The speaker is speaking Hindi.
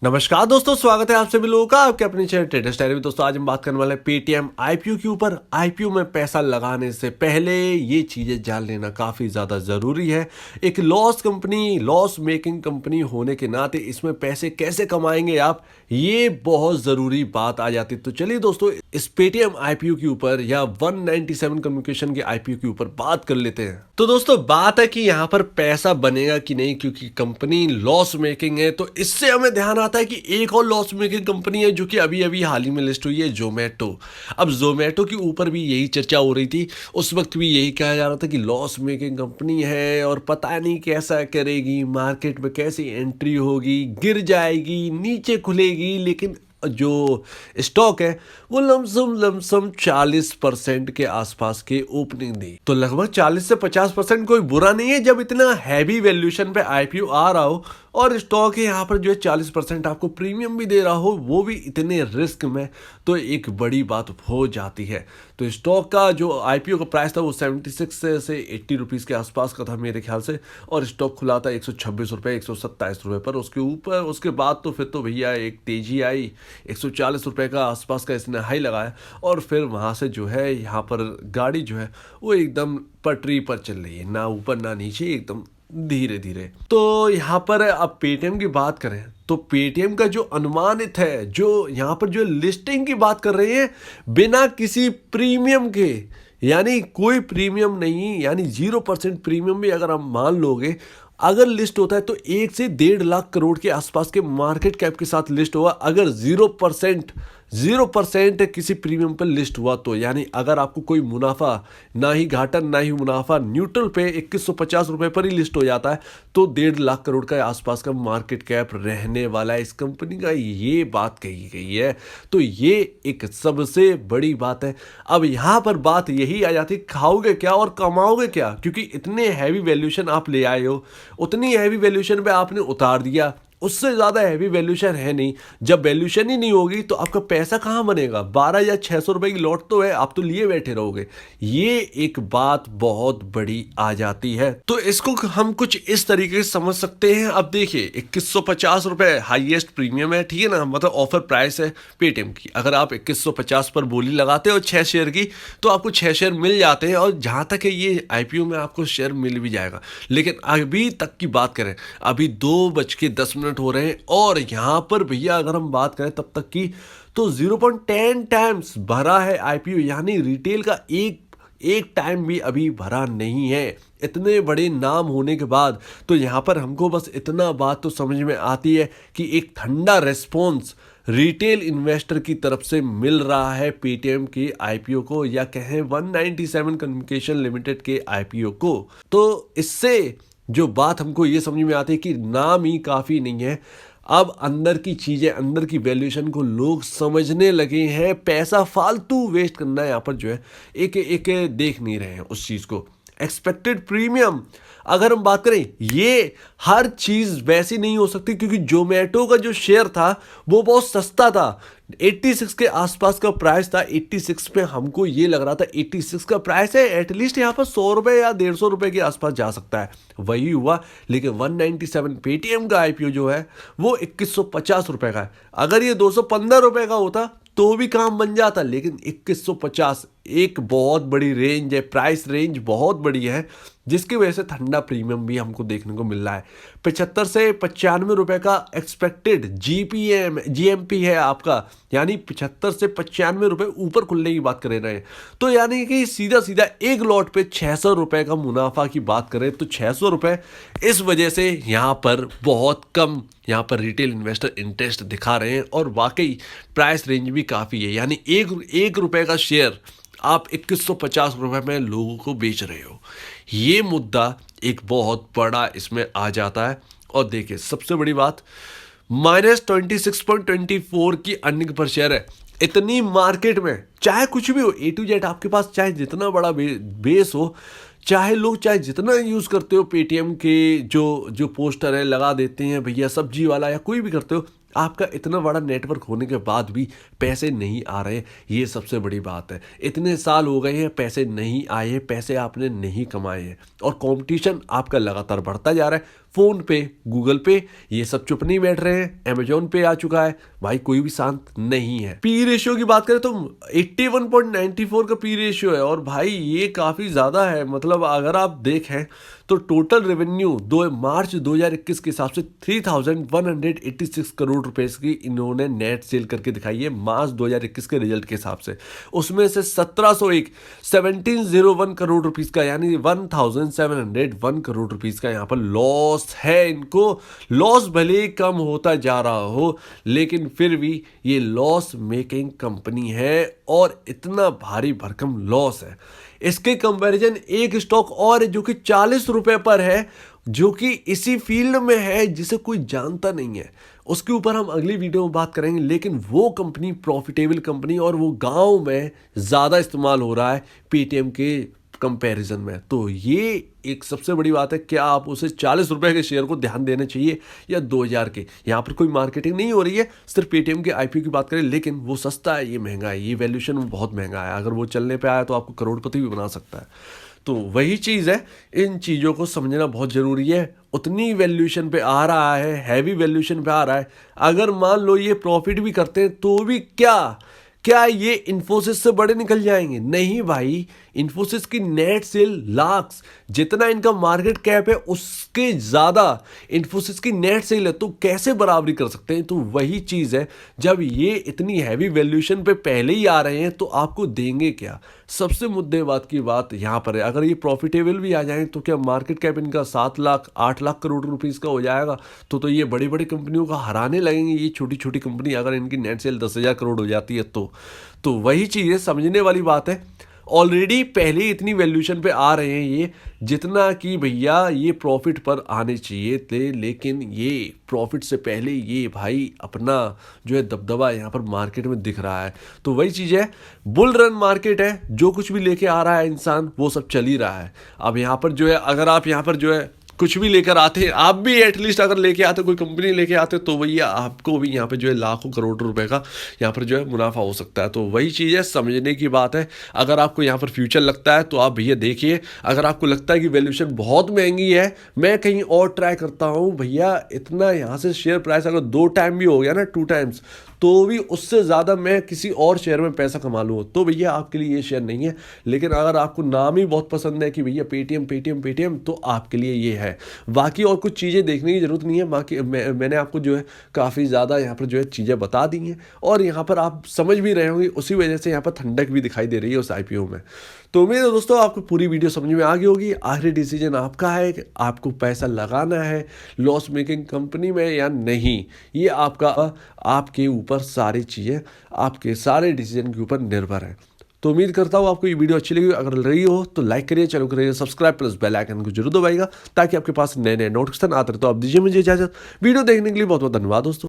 नमस्कार दोस्तों, स्वागत है आप सभी लोगों का आपके अपने चैनल ट्रेडर्स डायरी में। दोस्तों आज हम बात करने वाले हैं पेटीएम आईपीओ के ऊपर। आईपीओ में पैसा लगाने से पहले ये चीज़ें जान लेना काफ़ी ज़्यादा ज़रूरी है। एक लॉस मेकिंग कंपनी होने के नाते इसमें पैसे कैसे कमाएंगे आप, ये बहुत ज़रूरी बात आ जाती है। तो चलिए दोस्तों, इस पेटीएम आईपीओ के ऊपर या 197 कम्युनिकेशन के आईपीओ के ऊपर बात कर लेते हैं। तो दोस्तों बात है कि यहाँ पर पैसा बनेगा कि नहीं, क्योंकि कंपनी लॉस मेकिंग है। तो इससे हमें ध्यान आता है कि एक और लॉस मेकिंग कंपनी है जो कि अभी अभी हाल ही में लिस्ट हुई है, जोमेटो। अब जोमेटो के ऊपर भी यही चर्चा हो रही थी, उस वक्त भी यही कहा जा रहा था कि लॉस मेकिंग कंपनी है और पता नहीं कैसा करेगी, मार्केट में कैसी एंट्री होगी, गिर जाएगी, नीचे खुलेगी। लेकिन जो स्टॉक है वो लमसम 40% के आसपास के ओपनिंग दी। तो लगभग 40 से 50% कोई बुरा नहीं है जब इतना हैवी वैल्यूएशन पे आईपीओ आ रहा हो और स्टॉक है यहाँ पर जो है 40% आपको प्रीमियम भी दे रहा हो, वो भी इतने रिस्क में, तो एक बड़ी बात हो जाती है। तो स्टॉक का जो आईपीओ का प्राइस था वो 76 से 80 रुपीज़ के आसपास का था मेरे ख्याल से, और स्टॉक खुला था 126 रुपये 127 रुपये पर। उसके ऊपर उसके बाद तो फिर तो भैया एक तेजी आई, 140 रुपये का आसपास का इसने हाई लगाया, और फिर वहाँ से जो है यहाँ पर गाड़ी जो है वो एकदम पटरी पर चल रही है, ना ऊपर ना नीचे, एकदम धीरे धीरे। तो यहाँ पर अब पेटीएम की बात करें तो पेटीएम का जो अनुमानित है, जो यहाँ पर जो लिस्टिंग की बात कर रहे हैं, बिना किसी प्रीमियम के, यानी कोई प्रीमियम नहीं, यानी 0% प्रीमियम भी अगर आप मान लोगे, अगर लिस्ट होता है तो 1 से 1.5 लाख करोड़ के आसपास के मार्केट कैप के साथ लिस्ट होगा। अगर 0% किसी प्रीमियम पर लिस्ट हुआ तो, यानी अगर आपको कोई मुनाफा, ना ही घाटा ना ही मुनाफा, न्यूट्रल पे 2150 रुपये पर ही लिस्ट हो जाता है, तो 1.5 लाख करोड़ का आसपास का मार्केट कैप रहने वाला है इस कंपनी का, ये बात कही गई है। तो ये एक सबसे बड़ी बात है। अब यहाँ पर बात यही आ जाती है, खाओगे क्या और कमाओगे क्या, क्योंकि इतने हैवी वैल्यूएशन आप ले आए हो, उतनी हैवी वैल्यूएशन पे आपने उतार दिया, उससे ज़्यादा हैवी वैल्यूएशन है नहीं। जब वैल्यूएशन ही नहीं होगी तो आपका पैसा कहाँ बनेगा? 12 या 600 रुपए की लॉट तो है, आप तो लिए बैठे रहोगे। ये एक बात बहुत बड़ी आ जाती है। तो इसको हम कुछ इस तरीके से समझ सकते हैं। अब देखिए, 2150 रुपए हाईएस्ट प्रीमियम है, ठीक है ना, मतलब ऑफर प्राइस है पेटीएम की। अगर आप 2150 पर बोली लगाते हो 6 शेयर की, तो आपको 6 शेयर मिल जाते हैं, और जहाँ तक है ये आईपीओ में आपको शेयर मिल भी जाएगा। लेकिन अभी तक की बात करें, अभी 2:10 हो रहे हैं, और यहां पर भैया अगर हम बात करें तब तक की, तो 0.10 टाइम्स भरा है आईपीओ, यानी रिटेल का एक टाइम भी अभी भरा नहीं है। इतने बड़े नाम होने के बाद तो यहाँ पर हमको बस इतना बात तो समझ में आती है कि एक ठंडा रेस्पॉन्स रिटेल इन्वेस्टर की तरफ से मिल रहा है पेटीएम के आईपीओ को, या कहें 197 कम्युनिकेशन लिमिटेड के आईपीओ को। तो इससे जो बात हमको ये समझ में आती है कि नाम ही काफ़ी नहीं है, अब अंदर की चीज़ें, अंदर की वैल्यूएशन को लोग समझने लगे हैं। पैसा फालतू वेस्ट करना यहाँ पर जो है एक एक देख नहीं रहे हैं उस चीज़ को। एक्सपेक्टेड प्रीमियम अगर हम बात करें, ये हर चीज़ वैसी नहीं हो सकती, क्योंकि जोमेटो का जो शेयर था वो बहुत सस्ता था, 86 के आसपास का प्राइस था। 86 पे हमको ये लग रहा था 86 का प्राइस है, एटलीस्ट यहाँ पर 100 रुपये या 150 रुपये के आसपास जा सकता है, वही हुआ। लेकिन 197 पेटीएम का आईपीओ जो है वो 2150 रुपये का है। अगर ये 215 रुपये का होता तो भी काम बन जाता, लेकिन 2150 एक बहुत बड़ी रेंज है, प्राइस रेंज बहुत बड़ी है, जिसकी वजह से ठंडा प्रीमियम भी हमको देखने को मिल रहा है। 75 से 95 रुपए का एक्सपेक्टेड जीएमपी है आपका, यानी 75 से 95 रुपए ऊपर खुलने की बात कर रहे हैं। तो यानी कि सीधा सीधा एक लॉट पे 600 रुपए का मुनाफा की बात करें तो 600 रुपए, इस वजह से यहाँ पर बहुत कम यहाँ पर रिटेल इन्वेस्टर इंटरेस्ट दिखा रहे हैं, और वाकई प्राइस रेंज भी काफ़ी है, यानी एक रुपए का शेयर आप 2150 रुपये में लोगों को बेच रहे हो। ये मुद्दा एक बहुत बड़ा इसमें आ जाता है। और देखिए सबसे बड़ी बात, -26.24 की अर्निंग पर शेयर है। इतनी मार्केट में चाहे कुछ भी हो, ए टू जेड आपके पास, चाहे जितना बड़ा बेस हो, चाहे लोग चाहे जितना यूज़ करते हो पेटीएम के जो पोस्टर है लगा देते हैं भैया, सब्जी वाला या कोई भी करते हो, आपका इतना बड़ा नेटवर्क होने के बाद भी पैसे नहीं आ रहे, ये सबसे बड़ी बात है। इतने साल हो गए हैं, पैसे नहीं आए, पैसे आपने नहीं कमाए हैं, और कंपटीशन आपका लगातार बढ़ता जा रहा है। फोन पे, गूगल पे, ये सब चुप नहीं बैठ रहे हैं। अमेजोन पे आ चुका है, भाई कोई भी शांत नहीं है। पी रेशियो की बात करें तो 81.94 का पी रेशियो है, और भाई ये काफी ज्यादा है। मतलब अगर आप देखें तो टोटल रेवेन्यू मार्च 2021 के हिसाब से 3186 करोड़ रुपए की इन्होंने नेट सेल करके दिखाई है मार्च 2021 के रिजल्ट के हिसाब से। उसमें से 1701 करोड़ रुपीस का, यानी 1701 करोड़ रुपीस का यहाँ पर लॉस है इनको। लॉस भले ही कम होता जा रहा हो, लेकिन फिर भी ये लॉस मेकिंग कंपनी है, और इतना भारी भरकम लॉस है। इसके कंपैरिजन एक स्टॉक और है जो कि 40 रुपए पर है, जो कि इसी फील्ड में है जिसे कोई जानता नहीं है। उसके ऊपर हम अगली वीडियो में बात करेंगे, लेकिन वो कंपनी प्रॉफिटेबल कंपनी, और वो गांव में ज़्यादा इस्तेमाल हो रहा है पेटीएम के कंपैरिजन में। तो ये एक सबसे बड़ी बात है, क्या आप उसे 40 रुपए के शेयर को ध्यान देना चाहिए या 2000 के। यहाँ पर कोई मार्केटिंग नहीं हो रही है, सिर्फ पेटीएम के आईपीओ की बात करें, लेकिन वो सस्ता है, ये महंगा है, ये वैल्यूएशन में बहुत महंगा है। अगर वो चलने पे आया तो आपको करोड़पति भी बना सकता है। तो वही चीज़ है, इन चीज़ों को समझना बहुत ज़रूरी है। उतनी वैल्यूएशन पे आ रहा है, हैवी वैल्यूएशन पे आ रहा है। अगर मान लो ये प्रॉफिट भी करते हैं तो भी क्या ये इन्फोसिस से बड़े निकल जाएंगे? नहीं भाई, इन्फोसिस की नेट सेल लाख्स, जितना इनका मार्केट कैप है उसके ज्यादा इन्फोसिस की नेट सेल है, तो कैसे बराबरी कर सकते हैं? तो वही चीज है, जब ये इतनी हैवी वैल्यूएशन पे पहले ही आ रहे हैं तो आपको देंगे क्या? सबसे मुद्देबात की बात यहां पर है, अगर ये प्रॉफिटेबल भी आ जाए तो क्या मार्केट कैप इनका 7 लाख 8 लाख करोड़ रुपीस का हो जाएगा? तो ये बड़ी बड़ी कंपनियों का हराने लगेंगे। ये छोटी छोटी कंपनी अगर इनकी नेट सेल 10,000 करोड़ हो जाती है तो वही चीज़ है, समझने वाली बात है। ऑलरेडी पहले ही इतनी वैल्यूएशन पे आ रहे हैं ये, जितना कि भैया ये प्रॉफिट पर आने चाहिए थे, लेकिन ये प्रॉफिट से पहले ये भाई अपना जो है दबदबा यहाँ पर मार्केट में दिख रहा है। तो वही चीज़ है, बुल रन मार्केट है, जो कुछ भी लेके आ रहा है इंसान वो सब चल ही रहा है। अब यहाँ पर जो है, अगर आप यहाँ पर जो है कुछ भी लेकर आते हैं, आप भी एटलीस्ट अगर लेके आते, कोई कंपनी लेके आते, तो भैया आपको भी यहाँ पे जो है लाखों करोड़ रुपए का यहाँ पर जो है मुनाफा हो सकता है। तो वही चीज़ है, समझने की बात है। अगर आपको यहाँ पर फ्यूचर लगता है तो आप भैया देखिए। अगर आपको लगता है कि वैल्यूएशन बहुत महंगी है, मैं कहीं और ट्राई करता हूँ, भैया इतना यहाँ से शेयर प्राइस अगर 2 टाइम भी हो गया ना, 2 टाइम्स, तो भी उससे ज़्यादा मैं किसी और शेयर में पैसा कमा लूँ, तो भैया आपके लिए ये शेयर नहीं है। लेकिन अगर आपको नाम ही बहुत पसंद है कि भैया पेटीएम पेटीएम पेटीएम, तो आपके लिए ये है। बाकी और कुछ चीज़ें देखने की ज़रूरत नहीं है। बाकी मैंने आपको जो है काफ़ी ज़्यादा यहाँ पर जो है चीज़ें बता दी हैं, और यहाँ पर आप समझ भी रहे होंगे, उसी वजह से यहाँ पर ठंडक भी दिखाई दे रही है उस आईपीओ में। तो उम्मीद है दोस्तों आपको पूरी वीडियो समझ में आ गई होगी। आखिरी डिसीजन आपका है कि आपको पैसा लगाना है लॉस मेकिंग कंपनी में या नहीं। ये आपके ऊपर सारी चीज़ें, आपके सारे डिसीजन के ऊपर निर्भर है। तो उम्मीद करता हूँ आपको ये वीडियो अच्छी लगी। अगर रही हो तो लाइक करिए, चैनल करिए सब्सक्राइब, प्लस बेल आइकन को जरूर दबाइएगा, ताकि आपके पास नए नए नोटिफिकेशन आते रहे। तो आप दीजिए मुझे इजाजत। वीडियो देखने के लिए बहुत बहुत धन्यवाद दोस्तों।